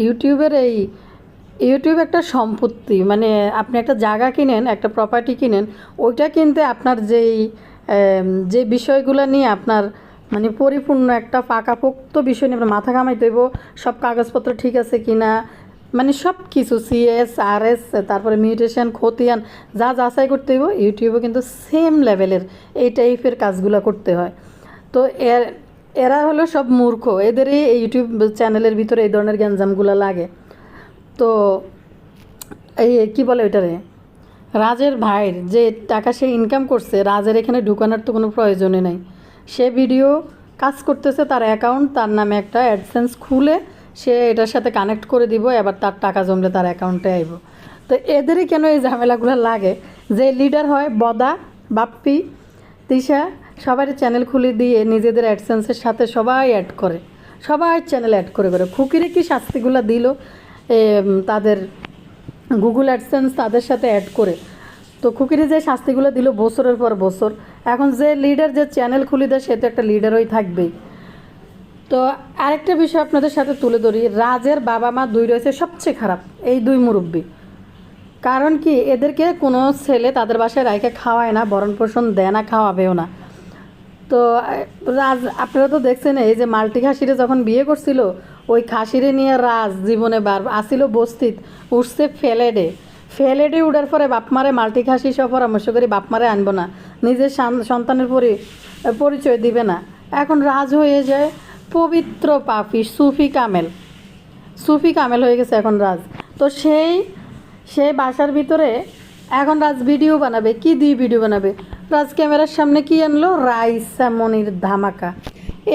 ইউটিউবের এই ইউটিউব একটা সম্পত্তি, মানে আপনি একটা জায়গা কিনেন, একটা প্রপার্টি কিনেন, ওইটা কিনতে আপনার যে বিষয়গুলো নিয়ে আপনার মানে পরিপূর্ণ একটা পাকাপোক্ত বিষয় নিয়ে আপনার মাথা ঘামাইতে হইব, সব কাগজপত্র ঠিক আছে কি না, মানে সব কিছু সিএস আরএস, তারপরে মিউটেশন খতিয়ান যা যাচাই করতে হইব, ইউটিউবে কিন্তু সেম লেভেলের এই টাইপের কাজগুলো করতে হয়। তো এরা হলো সব মূর্খ, এদেরই এই ইউটিউব চ্যানেলের ভিতরে এই ধরনের গ্যাঞ্জামগুলো লাগে। তো এই কী বলে ওইটারে, রাজের ভাইয়ের যে টাকা সে ইনকাম করছে, রাজের এখানে ঢুকানোর তো কোনো প্রয়োজনই নাই। সে ভিডিও কাজ করতেছে, তার অ্যাকাউন্ট, তার নামে একটা অ্যাডসেন্স খুলে সে এটার সাথে কানেক্ট করে দিব, এবার তার টাকা জমলে তার অ্যাকাউন্টে আইব। তো এদেরই কেন এই ঝামেলাগুলো লাগে? যে লিডার হয় বদা, বাপ্পি, তিশা, সবাই চ্যানেল খুলে দিয়ে নিজেদের অ্যাডসেন্সের সাথে সবাই অ্যাড করে, সবাই চ্যানেল অ্যাড করে করে খুকিরে কি শাস্তিগুলো দিল তাদের গুগল অ্যাডসেন্স তাদের সাথে অ্যাড করে। তো খুকিরে যে শাস্তিগুলো দিল বছরের পর বছর, এখন যে লিডার যে চ্যানেল খুলে দেয় সে তো একটা লিডারই থাকবেই। তো আরেকটা বিষয় আপনাদের সাথে তুলে ধরি, রাজের বাবা মা দুই রয়েছে সবচেয়ে খারাপ, এই দুই মুরব্বী। কারণ কি, এদেরকে কোনো ছেলে তাদের বাসায় রাইখে খাওয়ায় না, ভরণ পোষণ দেয় না, খাওয়াবেও না। তো রাজ আপনারা তো দেখছেন, এই যে মাল্টি খাসিরে যখন বিয়ে করছিল, ওই খাসিরে নিয়ে রাজ জীবনে আসিল বস্তিত, উঠছে ফেলেডে উঠার পরে বাপমারে মাল্টি খাসি সব পরামর্শ করি বাপমারে আনবো না, নিজের সন্তানের পরিচয় দিবে না। এখন রাজ হয়ে যায় পবিত্র পাপী সুফি কামেল হয়ে গেছে এখন রাজ। তো সেই বাসার ভিতরে এখন রাজ ভিডিও বানাবে, কি দিয়ে ভিডিও বানাবে? রাজ ক্যামেরার সামনে কি আনলো? রাইসা মনির ধামাকা।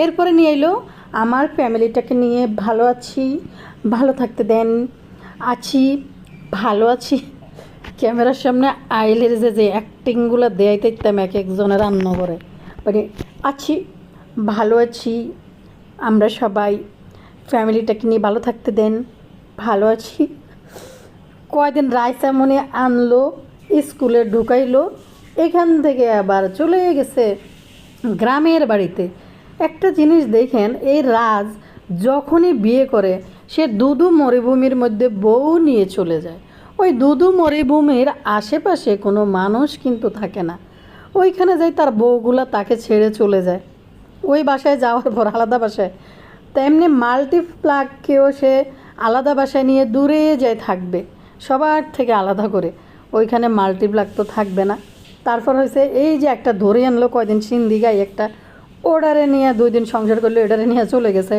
এরপরে নিয়ে এলো আমার ফ্যামিলিটাকে নিয়ে ভালো আছি, ভালো থাকতে দেন, আছি, ভালো আছি। ক্যামেরার সামনে আইলের যে অ্যাক্টিংগুলো দেয়াইতে ইতাম এক একজনের রান্না করে, মানে আছি, ভালো আছি, আমরা সবাই ফ্যামিলিটাকে নিয়ে ভালো থাকতে দেন, ভালো আছি। কয়দিন রাইসা মনে আনলো, স্কুলে ঢুকাইলো, এখান থেকে আবার চলে গেছে গ্রামের বাড়িতে। একটা জিনিস দেখেন, এই রাজ যখনই বিয়ে করে সে দুদু মরুভূমির মধ্যে বউ নিয়ে চলে যায়। ওই দুদু মরুভূমির আশেপাশে কোনো মানুষ কিন্তু থাকে না, ওইখানে যাই তার বউগুলা তাকে ছেড়ে চলে যায়, ওই বাসায় যাওয়ার পর আলাদা বাসায়। তেমনি মাল্টিপ্লাগকেও সে আলাদা বাসায় নিয়ে দূরে যায় থাকবে, সবার থেকে আলাদা করে। ওইখানে মাল্টিপ্লাগ তো থাকবে না। তারপর হয়েছে এই যে একটা ধরে আনলো কয়দিন সিন্দিগাই একটা, ওডারে নিয়ে 2 দিন সংসার করলো, এটারে নিয়ে চলে গেছে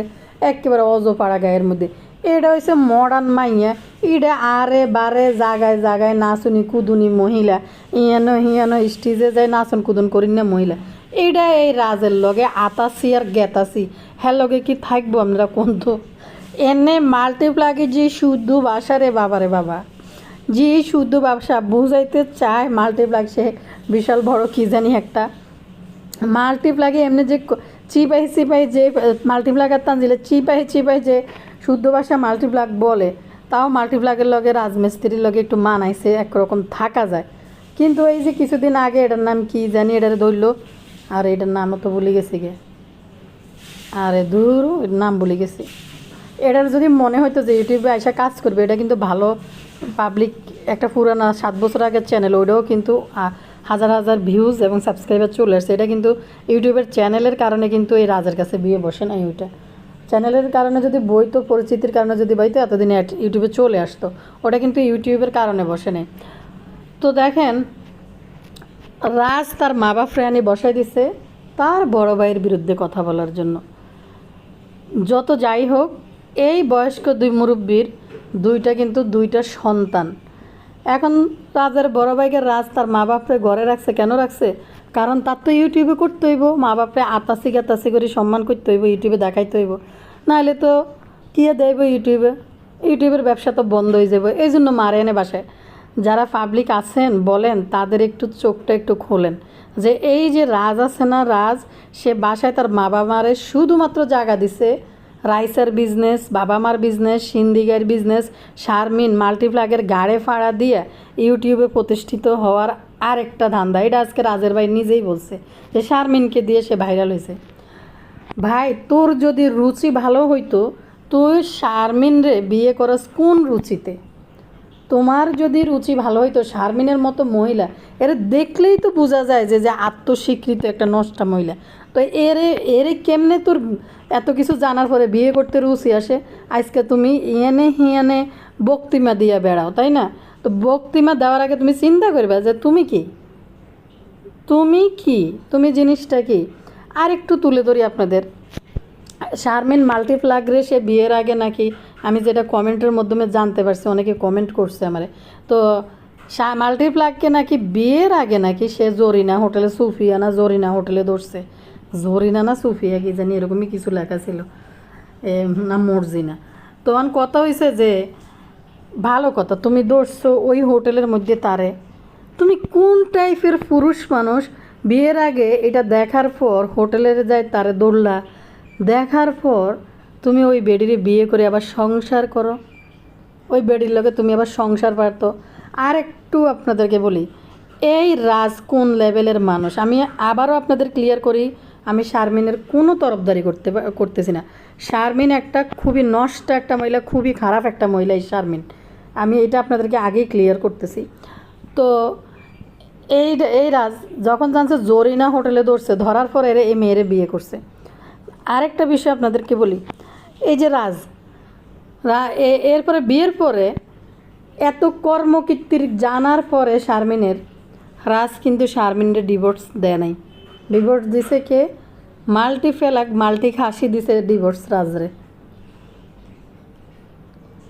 একেবারে অজপাড়া গায়ের মধ্যে। এটা হয়েছে মডার্ন মাইয়া, ইডা আরে বারে জাগায় জাগায় নাচুনি কুদুনি মহিলা, হিয়ানো স্টেজে যায় নাচন কুদুন করি না মহিলা। এইটা এই রাজের লগে আতাসি আর গেতাসি, হ্যাঁ লগে কি থাকবো আমরা কোন? তো এনে মাল্টিপ্লাগে যে শুদ্ধ বাসা রে বাবা, যে শুদ্ধ ব্যবসা বুঝাইতে চায় মাল্টিপ্লাগ, সে বিশাল বড় কী জানি একটা মাল্টিপ্লাগে এমনি যে চিপাহি যে মাল্টিপ্লাগার তানজিলে চিপাহি যে শুদ্ধ ভাষা মাল্টিপ্লাগ বলে, তাও মাল্টিপ্লাগের লগে রাজমিস্ত্রির লগে একটু মানাইছে, একরকম থাকা যায়। কিন্তু এই যে কিছুদিন আগে এটার নাম কি জানি, এটারে ধরলো, আর এটার নামও তো ভুলে গেছি গে, আরে দূর নাম ভুলে গেছি। এটার যদি মনে হয়তো যে ইউটিউবে আইসা কাজ করবে, এটা কিন্তু ভালো পাবলিক একটা পুরানা 7 বছর আগের চ্যানেল, ওইটাও কিন্তু হাজার হাজার ভিউজ এবং সাবস্ক্রাইবার চলে আসছে। এটা কিন্তু ইউটিউবের চ্যানেলের কারণে কিন্তু এই রাজের কাছে বিয়ে বসে নাই, ওইটা চ্যানেলের কারণে যদি বইতো, পরিচিতির কারণে যদি বইতো, এতদিন ইউটিউবে চলে আসতো। ওটা কিন্তু ইউটিউবের কারণে বসে নেই। তো দেখেন, রাজ তার মা বাপ ফ্রেন্ডই বসাই দিছে তার বড় ভাইয়ের বিরুদ্ধে কথা বলার জন্য। যত যাই হোক, এই বয়স্ক 2 মুরব্বীর দুইটা কিন্তু 2টা সন্তান। এখন রাজের বড় ভাইকে রাজ তার মা বাপরে ঘরে রাখছে, কেন রাখছে? কারণ তার তো ইউটিউবে করতে হইব, মা বাপরে আতাসি করে সম্মান করতে হইব, ইউটিউবে দেখাইতে হইব, নাহলে তো কী দেব ইউটিউবের ব্যবসা তো বন্ধ হয়ে যাবে। এই জন্য মারে এনে বাসায়। যারা পাবলিক আছেন বলেন, তাদের একটু চোখটা একটু খোলেন, যে এই যে রাজ আছে না, রাজ সে বাসায় তার মা বাবারে শুধুমাত্র জায়গা দিছে রাইসের বিজনেস, বাবা মার বিজনেস, সিন্দিগার বিজনেস, শারমিন মাল্টিপ্লাগের গাড়ে ফাড়া দিয়ে ইউটিউবে প্রতিষ্ঠিত হওয়ার আরেকটা ধান্দা। এটা আজকে রাজের ভাই নিজেই বলছে যে শারমিনকে দিয়ে সে ভাইরাল হয়েছে। ভাই, তোর যদি রুচি ভালো হইতো তুই শারমিন রে বিয়ে করস কোন রুচিতে? তোমার যদি রুচি ভালো হইতো শারমিনের মতো মহিলা, এর দেখলেই তো বোঝা যায় যে যে আত্মস্বীকৃত একটা নষ্টা মহিলা। তো এরে এরে কেমনে তোর এত কিছু জানার পরে বিয়ে করতে রুচি আসে? আজকে তুমি ইয়েনে হিয়ানে বক্তিমা দিয়া বেড়াও, তাই না? তো বক্তিমা দেওয়ার আগে তুমি চিন্তা করবে যে তুমি কি, তুমি কি, তুমি জিনিসটা কি। আর একটু তুলে ধরি আপনাদের, শারমিন মাল্টিপ্লাগরে সে বিয়ের আগে নাকি, আমি যেটা কমেন্টের মাধ্যমে জানতে পারছি, অনেকে কমেন্ট করছে আমারে, তো মাল্টিপ্লাগকে নাকি বিয়ের আগে নাকি সে জরিনা হোটেলে, সুফিয়া না জরিনা হোটেলে ধরছে, জরিনা না সুফিয়া কি জানি এরকমই কিছু লেখা ছিল, না মর্জিনা। তো আমার কথা হয়েছে যে ভালো কথা তুমি ধরছো ওই হোটেলের মধ্যে তারে, তুমি কোন টাইপের পুরুষ মানুষ বিয়ের আগে এটা দেখার পর হোটেলের যায় তারে দৌড়লা, দেখার পর তুমি ওই বেডিরে বিয়ে করে আবার সংসার করো, ওই বেডির লগে তুমি আবার সংসার পারতো। আর একটু আপনাদেরকে বলি, এই রাজ কোন লেভেলের মানুষ, আমি আবারও আপনাদের ক্লিয়ার করি, আমি শারমিনের কোনো তরফদারি করতেছি না। শারমিন একটা খুবই নষ্ট একটা মহিলা, খুবই খারাপ একটা মহিলা এই শারমিন, আমি এটা আপনাদেরকে আগেই ক্লিয়ার করতেছি। তো এই এই রাজ যখন জানছে জরিনা হোটেলে ধরছে, ধরার পর এর এই মেয়েরে বিয়ে করছে। আরেকটা বিষয় আপনাদেরকে বলি, এই যে রাজ এরপরে বিয়ের পরে এত কর্মকীর্তির জানার পরে শারমিনের, রাজ কিন্তু শারমিনের ডিভোর্স দেয় নাই। ডিভোর্স দিছে কে? মাল্টি খাসি দিছে ডিভোর্স রাজরে।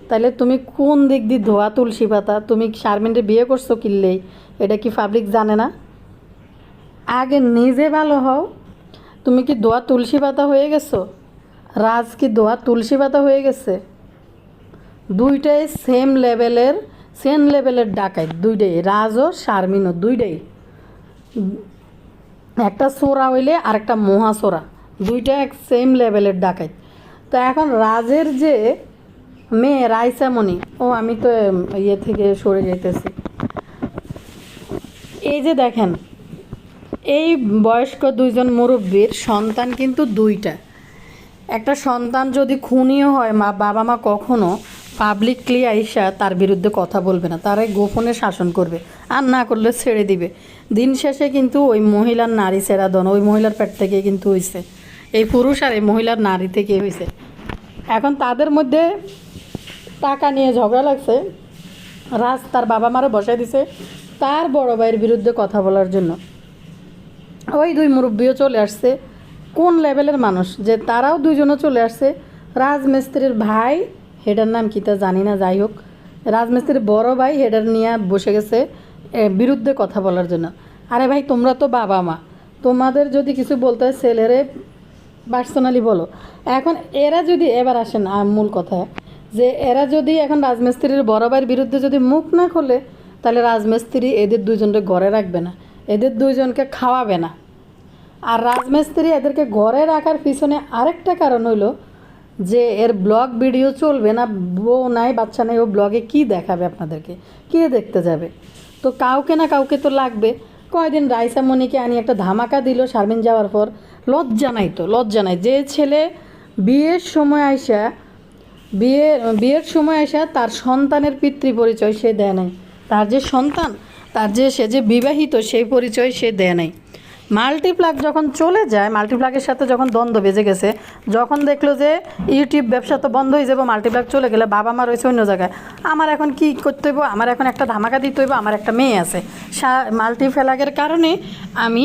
তাহলে তুমি কোন দিক দিয়ে ধোয়া তুলসী পাতা, তুমি শারমিনরে বিয়ে করছো কিনলেই, এটা কি পাবলিক জানে না? আগে নিজে ভালো হও। তুমি কি দোয়া তুলসী পাতা হয়ে গেছো? রাজ কি দোয়া তুলসী পাতা হয়ে গেছে? দুইটাই সেম লেভেলের ডাকাত, দুইটাই রাজও শারমিনও, দুইটাই একটা সোরা হইলে আর একটা মহা সোরা, দুইটা এক সেম লেভেলের ডাকাত। তো এখন রাজের যে মেয়ে রাইসামণি, আমি তো ইয়ে থেকে সরে যেতেছি, এই যে দেখেন এই বয়স্ক দুইজন মুরব্বীর সন্তান কিন্তু দুইটা। একটা সন্তান যদি খুনিও হয়, বাবা মা কখনো পাবলিকলি আইসা তার বিরুদ্ধে কথা বলবে না, তারাই গোপনে শাসন করবে, আর না করলে ছেড়ে দিবে। দিন শেষে কিন্তু ওই মহিলার নারী সেরাদন ওই মহিলার পেট থেকে কিন্তু হয়েছে, এই পুরুষ আর এই মহিলার নারী থেকে হয়েছে। এখন তাদের মধ্যে টাকা নিয়ে ঝগড়া লাগছে, রাজ তার বাবা মারও বসাই দিছে তার বড় ভাইয়ের বিরুদ্ধে কথা বলার জন্য। ওই দুই মুরব্বীও চলে আসছে, কোন লেভেলের মানুষ যে তারাও দুইজনও চলে আসছে। রাজমিস্ত্রির ভাই, হেডার নাম কি তা জানি না, যাই হোক রাজমিস্ত্রির বড় ভাই হেডার নিয়ে বসে গেছে বিরুদ্ধে কথা বলার জন্য। আরে ভাই তোমরা তো বাবা মা, তোমাদের যদি কিছু বলতে হয় ছেলেরে পার্সোনালি বলো। এখন এরা যদি, এবার আসেন মূল কথা, যে এরা যদি এখন রাজমিস্ত্রির বড় ভাইয়ের বিরুদ্ধে যদি মুখ না খোলে, তাহলে রাজমিস্ত্রি এদের দুইজনকে ঘরে রাখবে না, এদের দুইজনকে খাওয়াবে না। আর রাজমিস্ত্রি এদেরকে ঘরে রাখার পিছনে আরেকটা কারণ হইলো যে এর ব্লগ ভিডিও চলবে না, বউ নাই বাচ্চা নাই, ও ব্লগে কি দেখাবে আপনাদেরকে, কে দেখতে যাবে? তো কাউকে না কাউকে তো লাগবে। কয়দিন রাইসামণিকে আনি একটা ধামাকা দিল শারমিন যাওয়ার পর, লজ্জা নাই তো, লজ্জা নাই। যে ছেলে বিয়ের সময় আইসা তার সন্তানের পিতৃ পরিচয় সে দেয় নাই, তার যে সন্তান, তার যে সে যে বিবাহিত সেই পরিচয় সে দেয় নাই। মাল্টিপ্লাগ যখন চলে যায়, মাল্টিপ্লাগের সাথে যখন দ্বন্দ্ব বেজে গেছে, যখন দেখলো যে ইউটিউব ব্যবসা তো বন্ধ হয়ে যাবে, মাল্টিপ্লাগ চলে গেলে, বাবা মা রয়েছে অন্য জায়গায়, আমার এখন কি করতে হইব, আমার এখন একটা ধামাকা দিতে হইব, আমার একটা মেয়ে আছে, মাল্টিপ্লাগের কারণে আমি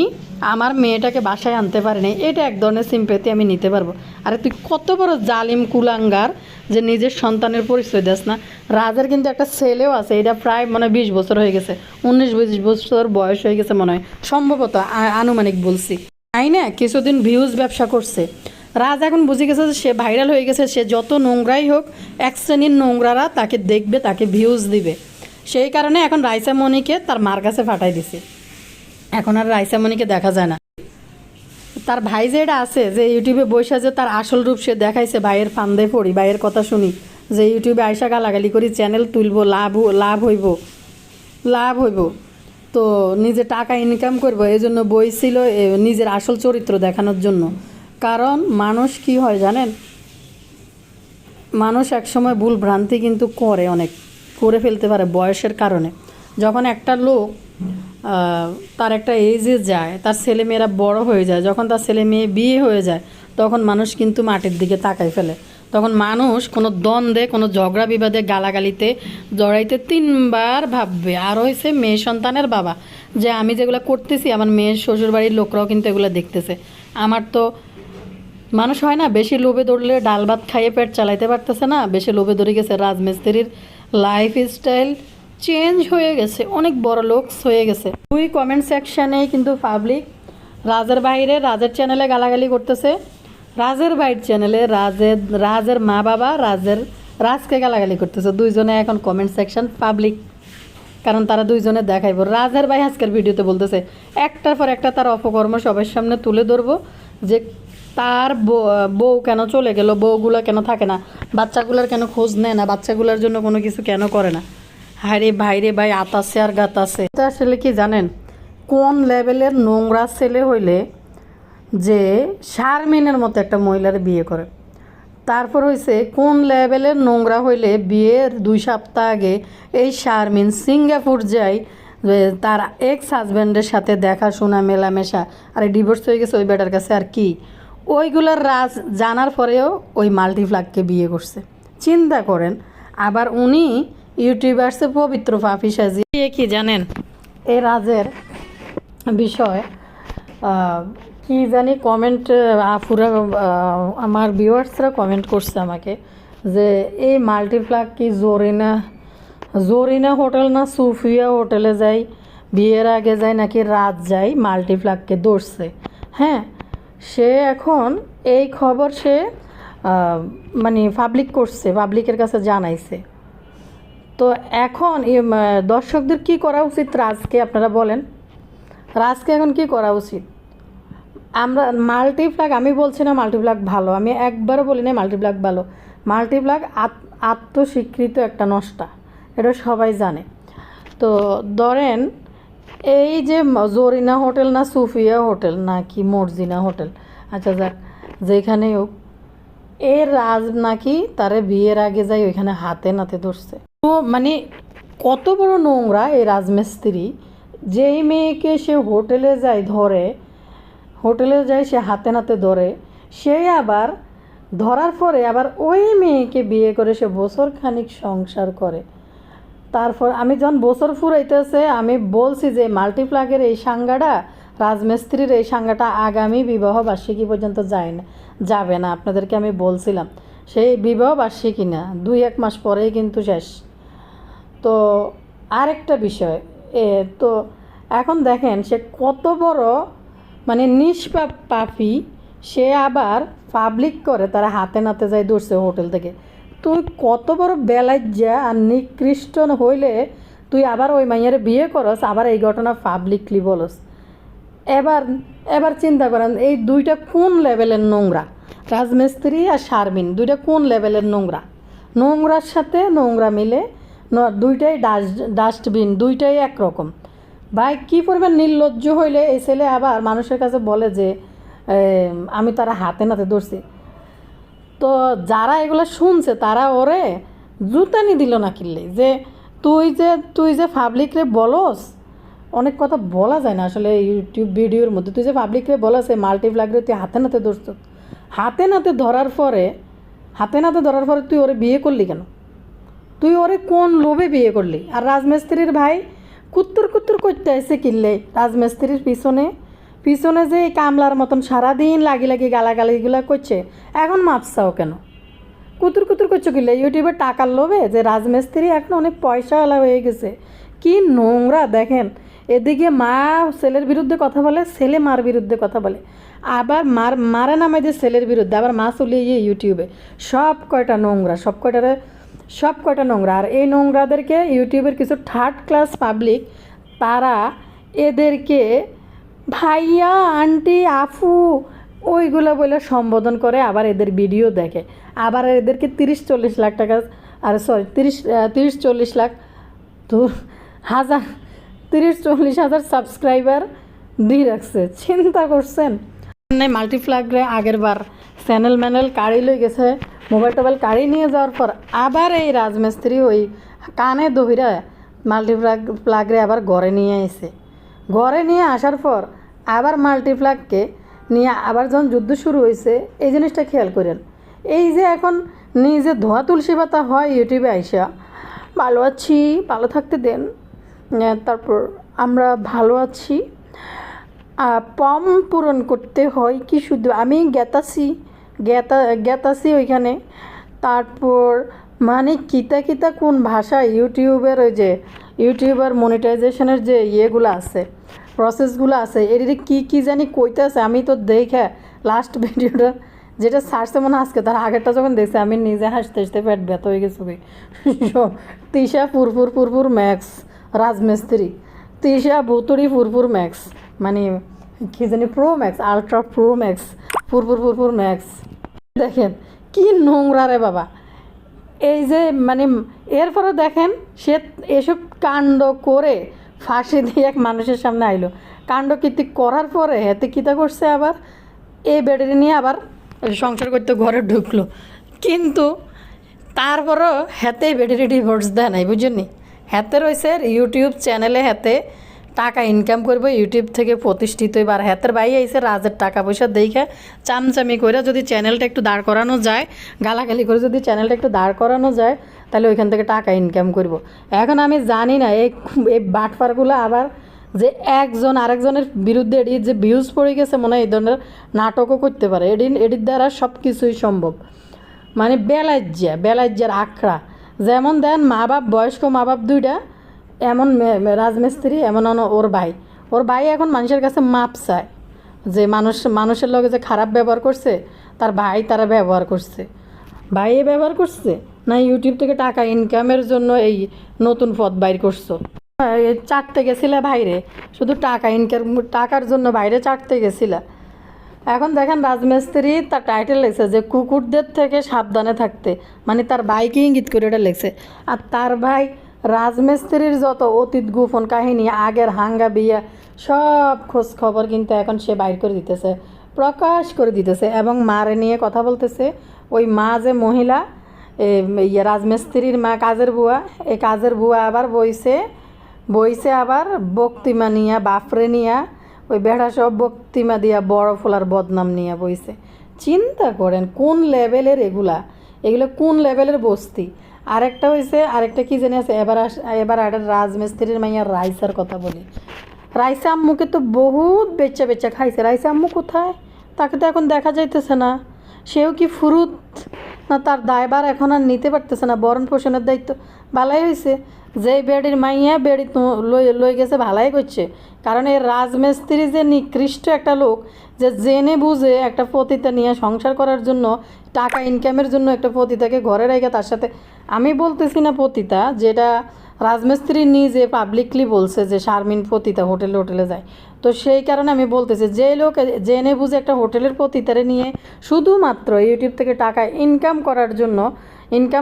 আমার মেয়েটাকে বাসায় আনতে পারিনি, এটা এক ধরনের সিম্পেথি আমি নিতে পারবো। আরে তুই কত বড় জালিম কুলাঙ্গার যে নিজের সন্তানের পরিচয় দেস না। রাজের কিন্তু একটা ছেলেও আছে, এটা প্রায় 20 বছর হয়ে গেছে, 19-20 বছর বয়স হয়ে গেছে মনে হয়, সম্ভবত আনুমানিক বলছি, তাই না? কিছুদিন ভিউজ ব্যবসা করছে। রাজ এখন বুঝে গেছে যে সে ভাইরাল হয়ে গেছে, সে যত নোংরাই হোক এক শ্রেণীর নোংরারা তাকে দেখবে, তাকে ভিউজ দিবে। সেই কারণে এখন রাইসামণিকে তার মার কাছে ফাটাই দিছে, এখন আর রাইসামণিকে দেখা যায় না। তার ভাই যেটা আছে যে ইউটিউবে বসে যে তার আসল রূপ সে দেখাইছে, ভাইয়ের ফান্দে পড়ি, ভাইয়ের কথা শুনি, যে ইউটিউবে আয়সা গালাগালি করি, চ্যানেল তুলবো, লাভ হইব, তো নিজে টাকা ইনকাম করবো, এই জন্য বই ছিল নিজের আসল চরিত্র দেখানোর জন্য। কারণ মানুষ কি হয় জানেন, মানুষ একসময় ভুল ভ্রান্তি কিন্তু করে, অনেক করে ফেলতে পারে বয়সের কারণে। যখন একটা লোক তার একটা এজে যায়, তার ছেলে মেয়েরা বড় হয়ে যায়, যখন তার ছেলে মেয়ে বিয়ে হয়ে যায়, তখন মানুষ কিন্তু মাটির দিকে তাকাই ফেলে। তখন মানুষ কোনো দ্বন্দ্বে, কোনো ঝগড়া বিবাদে, গালাগালিতে জড়াইতে 3বার ভাববে। আর হয়েছে মেয়ে সন্তানের বাবা, যে আমি যেগুলো করতেছি আমার মেয়ের শ্বশুরবাড়ির লোকরাও কিন্তু এগুলো দেখতেছে। আমার তো মানুষ হয় না, বেশি লোভে ধরলে ডাল ভাত খাইয়ে পেট চালাইতে পারতেছে না, বেশি লোভে ধরে গেছে। রাজমিস্ত্রির লাইফ স্টাইল চেঞ্জ হয়ে গেছে, অনেক বড় লোক হয়ে গেছে। দুই কমেন্ট সেকশানেই কিন্তু পাবলিক রাজের বাইরে রাজের চ্যানেলে গালাগালি করতেছে, রাজের বাইর চ্যানেলে রাজের মা বাবা রাজকে গালাগালি করতেছে। দুইজনে এখন কমেন্ট সেকশন পাবলিক, কারণ তারা দুইজনে দেখাইব। রাজের ভাই আজকের ভিডিওতে বলতেছে একটার পর একটা তার অপকর্ম সবার সামনে তুলে ধরবো, যে তার বউ কেন চলে গেল, বউগুলো কেন থাকে না, বাচ্চাগুলোর কেন খোঁজ নেয় না, বাচ্চাগুলোর জন্য কোনো কিছু কেন করে না। হায়রে ভাইরে ভাই, আতাসে আর গাতাসে। এটা আসলে কি জানেন, কোন লেভেলের নোংরা ছেলে হইলে যে শারমিনের মতো একটা মহিলার বিয়ে করে। তারপর হয়েছে কোন লেভেলের নোংরা হইলে বিয়ের 2 সপ্তাহ আগে এই শারমিন সিঙ্গাপুর যায়, তার এক্স হাজব্যান্ডের সাথে দেখাশোনা মেলামেশা, আর ডিভোর্স হয়ে গেছে ওই বেটার কাছে। আর কি ওইগুলোর রাজ জানার পরেও ওই মাল্টিপ্লাগকে বিয়ে করছে, চিন্তা করেন। আবার উনি ইউটিউবার্সে পবিত্র পাপি সাজিয়ে কি জানেন, এই রাজের বিষয় কি জানি কমেন্ট আপুরা, আমার ভিউয়ার্সরা কমেন্ট করছে আমাকে যে এই মাল্টিপ্লাগ কি জরিনা হোটেল না সুফিয়া হোটেলে যাই, বিয়ের আগে যায় নাকি রাত যায়, মাল্টিপ্লাগকে ধরছে। হ্যাঁ, সে এখন এই খবর সে মানে পাবলিক করছে, পাবলিকের কাছে জানাইছে। তো এখন দর্শকদের কি করা উচিত রাজকে, আপনারা বলেন রাজকে এখন কি করা উচিত? আমরা মাল্টিপ্লাগ, আমি বলছি না মাল্টিপ্লাগ ভালো, আমি একবারও বলি না মাল্টিপ্লাগ ভালো। মাল্টিপ্লাগ আত্মস্বীকৃত একটা নষ্টা, এটা সবাই জানে। তো ধরেন এই যে জরিনা হোটেল না সুফিয়া হোটেল নাকি মর্জিনা হোটেল, আচ্ছা যাক যেখানে হোক, এর রাজ নাকি তারে বিয়ের আগে যাই ওইখানে হাতে নাতে ধরছে। তো মানে কত বড় নোংরা এই রাজমিস্ত্রি, যেই মেয়েকে সে হোটেলে যায় ধরে, হোটেলে যায় সে হাতে নাতে ধরে, সে আবার ধরার পরে আবার ওই মেয়েকে বিয়ে করে সে বছর খানিক সংসার করে। তারপর আমি যখন বছর ফুরাইতেছে, আমি বলছি যে মাল্টিপ্লাগের এই সাঙ্গাটা, রাজমিস্ত্রির এই সাঙ্গাটা আগামী বিবাহ বার্ষিকী পর্যন্ত যাবে না। আপনাদেরকে আমি বলছিলাম সেই বিবাহ বার্ষিকী না, 2-1 মাস পরেই কিন্তু শেষ। তো আরেকটা বিষয়, তো এখন দেখেন সে কত বড় মানে নিষ্পাপ পাপী, সে আবার পাবলিক করে তারা হাতে নাতে যায় ধরছে হোটেল থেকে। তুই কত বড় বেলাজ্জা আর নিকৃষ্ট হইলে তুই আবার ওই মাইয়ারে বিয়ে করস, আবার এই ঘটনা পাবলিকলি বলস। এবার চিন্তা করেন এই দুইটা কোন লেভেলের নোংরা, রাজমিস্ত্রি আর শারমিন দুইটা কোন লেভেলের নোংরা। নোংরার সাথে নোংরা মিলে দুইটাই ডাস্টবিন, দুইটাই একরকম। ভাই কী পরিমাণ নির্লজ্জ হইলে এই ছেলে আবার মানুষের কাছে বলে যে আমি তারা হাতে নাতে ধরছি। তো যারা এগুলো শুনছে তারা ওরে জুতানি দিল না কিনলে, যে তুই যে পাবলিকরে বলস, অনেক কথা বলা যায় না আসলে ইউটিউব ভিডিওর মধ্যে, তুই যে পাবলিকরে বলস এই মাল্টিপ্লাগরে তুই হাতে নাতে ধরছ, হাতে নাতে ধরার পরে তুই ওরে বিয়ে করলি কেন? তুই ওরে কোন লোভে বিয়ে করলি? আর রাজমিস্ত্রির ভাই কুত্তুর করতে আসে কিনলে, রাজমিস্ত্রির পিছনে যে কামলার মতন সারাদিন লাগি গালাগালিগুলা করছে, এখন মাপসাও কেন? কুতুর করছো কিনলে ইউটিউবে টাকার লোভে, যে রাজমিস্ত্রি এখন অনেক পয়সাওয়ালা হয়ে গেছে। কি নোংরা দেখেন, এদিকে মা ছেলের বিরুদ্ধে কথা বলে, ছেলে মার বিরুদ্ধে কথা বলে, আবার মারা নামায় যে ছেলের বিরুদ্ধে, আবার মা চলিয়ে ইউটিউবে। সব কয়টা নোংরা। আর এই নোংরাদেরকে ইউটিউবের কিছু থার্ড ক্লাস পাবলিক, তারা এদেরকে ভাইয়া, আন্টি, আফু ওইগুলো বলে সম্বোধন করে, আবার এদের ভিডিও দেখে, আবার এদেরকে 30-40 লাখ টাকা, আর সরি 30-40 লাখ তো 30-40 হাজার সাবস্ক্রাইবার দিয়ে রাখছে। চিন্তা করছেন? নাই মাল্টিপ্লাগরে আগের বার চ্যানেল ম্যানেল কাড়ি লই গেছে, মোবাইল টোবাইল কাড়ি নিয়ে যাওয়ার পর আবার এই রাজমিস্ত্রি ওই কানে দহিরা প্লাগরে আবার ঘরে নিয়ে এসে, ঘরে নিয়ে আসার পর আবার মাল্টিপ্লাগকে নিয়ে আবার যখন যুদ্ধ শুরু হয়েছে, এই জিনিসটা খেয়াল করেন। এই যে এখন নিজে ধোয়া তুলসী পাতা হয় ইউটিউবে আইসা ভালো আছি, ভালো থাকতে দেন, তারপর আমরা ভালো আছি, পম পূরণ করতে হয় কি শুধু আমি গেতাছি ওইখানে। তারপর মানে কিতা কিতা কোন ভাষা ইউটিউবের ওই যে ইউটিউবার মনিটাইজেশনের যে ইয়েগুলো আছে, প্রসেসগুলো আছে, এর কি কি জানি কইতে আছে। আমি তো দেখে লাস্ট ভিডিওটা যেটা ছাড়ছে মনে আজকে, তার আগেরটা যখন দেখছি আমি নিজে হাসতে হাসতে পেট ব্যথা হয়ে গেছে। তিশা ফুরফুর ম্যাক্স রাজমিস্ত্রি, তিশা ভুতুড়ি ফুরফুর ম্যাক্স, মানে কি জানি pro max, ultra pro max, ফুরফুর max. দেখেন কি নোংরা রে বাবা। এই যে মানে এরপরে দেখেন সে এসব কাণ্ড করে ফাঁসি দিয়ে এক মানুষের সামনে আইলো, কাণ্ড কীর্তি করার পরে হেতে কীতা করছে আবার এই বেডে নিয়ে আবার সংসার করতে ঘরে ঢুকলো। কিন্তু তারপরও হাতে বেডে ডিভোর্স দেয় নাই, বুঝলি? হাতে রয়েছে ইউটিউব চ্যানেলে, হাতে টাকা ইনকাম করবো ইউটিউব থেকে প্রতিষ্ঠিত। এবার হাতের ভাই আইসে রাজের টাকা পয়সা দেখে চামচামি করে যদি চ্যানেলটা একটু দাঁড় করানো যায়, গালাগালি করে যদি চ্যানেলটা একটু দাঁড় করানো যায়, তাহলে ওইখান থেকে টাকা ইনকাম করব। এখন আমি জানি না এই বাটপারগুলো আবার যে একজন আরেকজনের বিরুদ্ধে এডিট যে ভিউজ পড়ে গেছে, মনে হয় এই ধরনের নাটকও করতে পারে। এডিট দ্বারা সব কিছুই সম্ভব। মানে বেলাজ্জার আখড়া যেমন দেন মা বাপ, বয়স্ক মা বাপ দুইটা, এমন রাজমিস্ত্রি, এমন ওর ভাই এখন মানুষের কাছে মাপ চায় যে মানুষের লগে যে খারাপ ব্যবহার করছে তার ভাই তারা ব্যবহার করছে, ভাই ব্যবহার করছে না ইউটিউব থেকে টাকা ইনকামের জন্য এই নতুন পথ বাইর করছো। চাটতে গেছিলে বাইরে, শুধু টাকার জন্য বাইরে চাটতে গেছিলা। এখন দেখেন রাজমিস্ত্রি তার টাইটেল লেগছে যে কুকুরদের থেকে সাবধানে থাকতে, মানে তার ভাইকে ইঙ্গিত করে এটা লেগছে। আর তার ভাই রাজমিস্ত্রির যত অতীত গোপন কাহিনী, আগের হাঙ্গা বিয়া, সব খোঁজ খবর কিন্তু এখন সে বাইর করে দিতেছে, প্রকাশ করে দিতেছে, এবং মারে নিয়ে কথা বলতেছে। ওই মা যে মহিলা রাজমিস্ত্রির মা, কাজের বুয়া, এই কাজের বুয়া আবার বইছে আবার বক্তিমা নিয়া, বাফরে নিয়া, ওই বেড়া সব বক্তিমা দিয়া বড় ফোলার বদনাম নিয়ে বইছে। চিন্তা করেন কোন লেভেলের এগুলো কোন লেভেলের বস্তি। আরেকটা কি জানি আছে, এবার একটা রাজমিস্ত্রির মাইয়া রাইসার কথা বলি। রাইসা আম্মুকে তো বহুত বেচা খাইছে। রাইসা আম্মু কোথায়? তাকে তো এখন দেখা যাইতেছে না। সেও কি ফুরুত না, তার দায়ভার এখন আর নিতে পারতেছে না, ভরণ পোষণের দায়িত্ব। ভালাই হয়েছে যে বেড়ির মাইয়া বেড়ি লই গেছে, ভালাই করছে। কারণ এই রাজমিস্ত্রি যে নিকৃষ্ট একটা লোক, যে জেনে বুঝে একটা পতিতা নিয়ে সংসার করার জন্য, টাকা ইনকামের জন্য একটা পতিতাকে ঘরে রেখে, তার সাথে আমি বলতেছি না পতিতা, যেটা রাজমিস্ত্রি নিজে পাবলিকলি বলছে যে শারমিন পতিতা হোটেলে যায়। তো সেই কারণে আমি বলতেছি যে লোক জেনে বুঝে একটা হোটেলের পতিতারে নিয়ে শুধুমাত্র ইউটিউব থেকে টাকা ইনকাম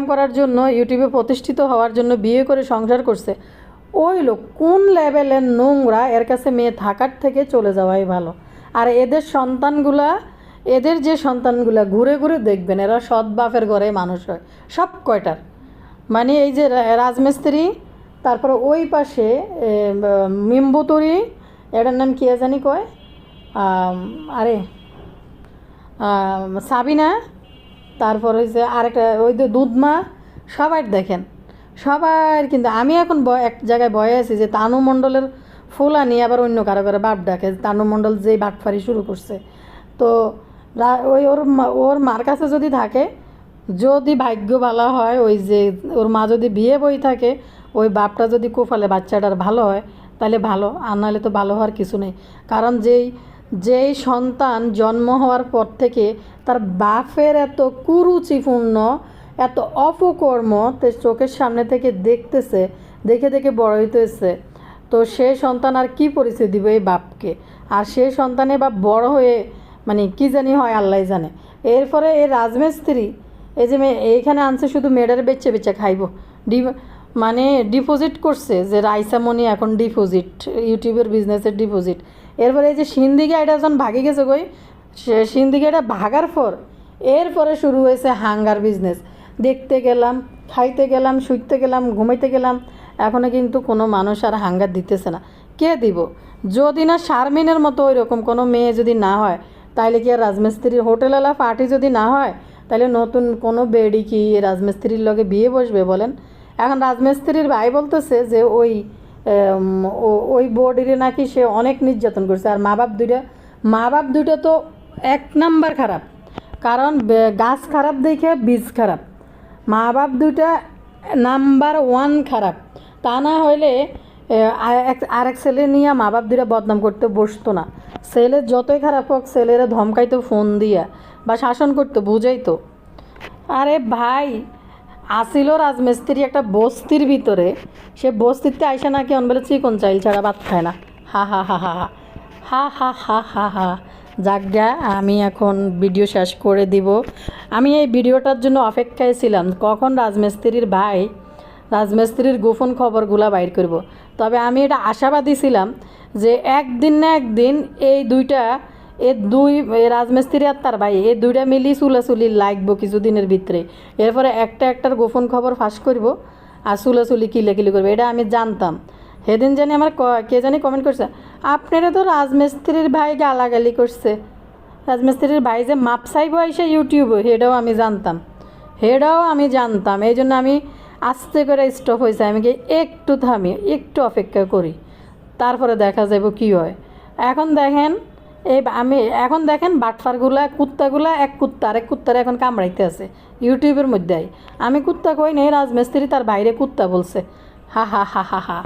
করার জন্য ইউটিউবে প্রতিষ্ঠিত হওয়ার জন্য বিয়ে করে সংসার করছে, ওই লোক কোন লেভেলের নোংরা। এর কাছে মেয়ে থাকার থেকে চলে যাওয়াই ভালো। আর এদের যে সন্তানগুলা ঘুরে ঘুরে দেখবেন, এরা সৎ বাপের ঘরে মানুষ হয় সব কয়টার। মানে এই যে রাজমিস্ত্রি, তারপরে ওই পাশে মিম্বুতুরি, এটার নাম কী জানি কয়, আরে সাবিনা, তারপর হচ্ছে আরেকটা ওই যে দুধমা, সবার দেখেন সবার। কিন্তু আমি এখন এক জায়গায় ভয়ে আছি যে তানু মণ্ডলের ফুলা নিয়ে আবার অন্য কারো বাপ ডাকে। তানু মণ্ডল যেই বাটফারি শুরু করছে, তো ওই ওর মার কাছে যদি থাকে, যদি ভাগ্য ভালো হয়, ওই যে ওর মা যদি বিয়ে বই থাকে, ওই বাপটা যদি কোফালে বাচ্চাটার ভালো হয় তাহলে ভালো, আর নাহলে তো ভালো হওয়ার কিছু নেই। কারণ যেই সন্তান জন্ম হওয়ার পর থেকে তার বাপের এত কুরুচিপূর্ণ, এত অপকর্ম চোখের সামনে থেকে দেখে বড় হইতেছে, তো সেই সন্তান আর কি পরিচয় দিবে এই বাপকে? আর সেই সন্তানে বাপ বড় হয়ে মানে কি জানি হয় আল্লাহ জানে। এরপরে এই রাজমিস্ত্রি এই যে এইখানে আনছে শুধু মেয়েটারে বেচে খাইব, মানে ডিপোজিট করছে যে রাইসামণি এখন ডিপোজিট, ইউটিউবের বিজনেসের ডিপোজিট। এরপরে এই যে সিন্দিকে এটা যখন ভাগে গেছে গই, সিন্ডিকেটে ভাগার পর এরপরে শুরু হয়েছে হাঙ্গার বিজনেস। দেখতে গেলাম, খাইতে গেলাম, শুইতে গেলাম, ঘুমাইতে গেলাম, এখনও কিন্তু কোনো মানুষ আর হাঙ্গার দিতেছে না। কে দিব? যদি না শারমিনের মতো ওই রকম কোনো মেয়ে যদি না হয়, তাইলে কি আর রাজমিস্ত্রির হোটেলওয়ালা পার্টি যদি না হয়, তাহলে নতুন কোনো বেডি কি রাজমিস্ত্রির লগে বিয়ে বসবে বলেন? এখন রাজমিস্ত্রির ভাই বলতেছে যে ওই বোর্ডের নাকি সে অনেক নির্যাতন করছে। আর মা বাপ দুইটা তো এক নাম্বার খারাপ, কারণ গাছ খারাপ দেখে বীজ খারাপ। মা বাপ দুইটা নাম্বার ওয়ান খারাপ। তা না হইলে আরেক ছেলে নিয়ে মা বাপ দুইটা বদনাম করতে বসতো না। ছেলে যতই খারাপ হোক, ছেলেরা ধমকাইতো ফোন দিয়া বা শাসন করতো, বুঝাইতো। আরে ভাই, আসিল রাজমিস্ত্রি একটা বস্তির ভিতরে, সে বস্তিতে আইসা নাকি অনবেলে চিকন চাইল ছাড়া ভাত খায় না। হা হা হা হা হা হা হা হা হা হা। যাজ্ঞা, আমি এখন ভিডিও শেষ করে দিব। আমি এই ভিডিওটার জন্য অপেক্ষায় ছিলাম কখন রাজমিস্ত্রির ভাই রাজমিস্ত্রির গোপন খবরগুলা বাইর করব। তবে আমি এটা আশাবাদী ছিলাম যে একদিন না একদিন এই রাজমিস্ত্রি আর তার ভাই এই দুইটা মিলি চুলাচুলি লাগবো কিছুদিনের ভিতরে। এরপরে একটার গোপন খবর ফাঁস করব আর চুলাচুলি কিলাকিলি করবো, এটা আমি জানতাম। সেদিন জানি আমার কে জানি কমেন্ট করছে, আপনারা তো রাজমিস্ত্রির ভাই গালাগালি করছে। রাজমিস্ত্রির ভাই যে মাপ চাইব আইসে ইউটিউবে, সেটাও আমি জানতাম। এই জন্য আমি আস্তে করে স্টপ হয়েছে। আমি কি একটু থামি, একটু অপেক্ষা করি, তারপরে দেখা যাব কি হয়। এখন দেখেন কুত্তাগুলা এক কুত্তা আরেক কুত্তারে এখন কামড়াইতে আছে ইউটিউবের মধ্যে। আমি কুত্তা কই নেই, রাজমিস্ত্রি তার বাইরে কুত্তা বলছে। হা হা হা হা হা।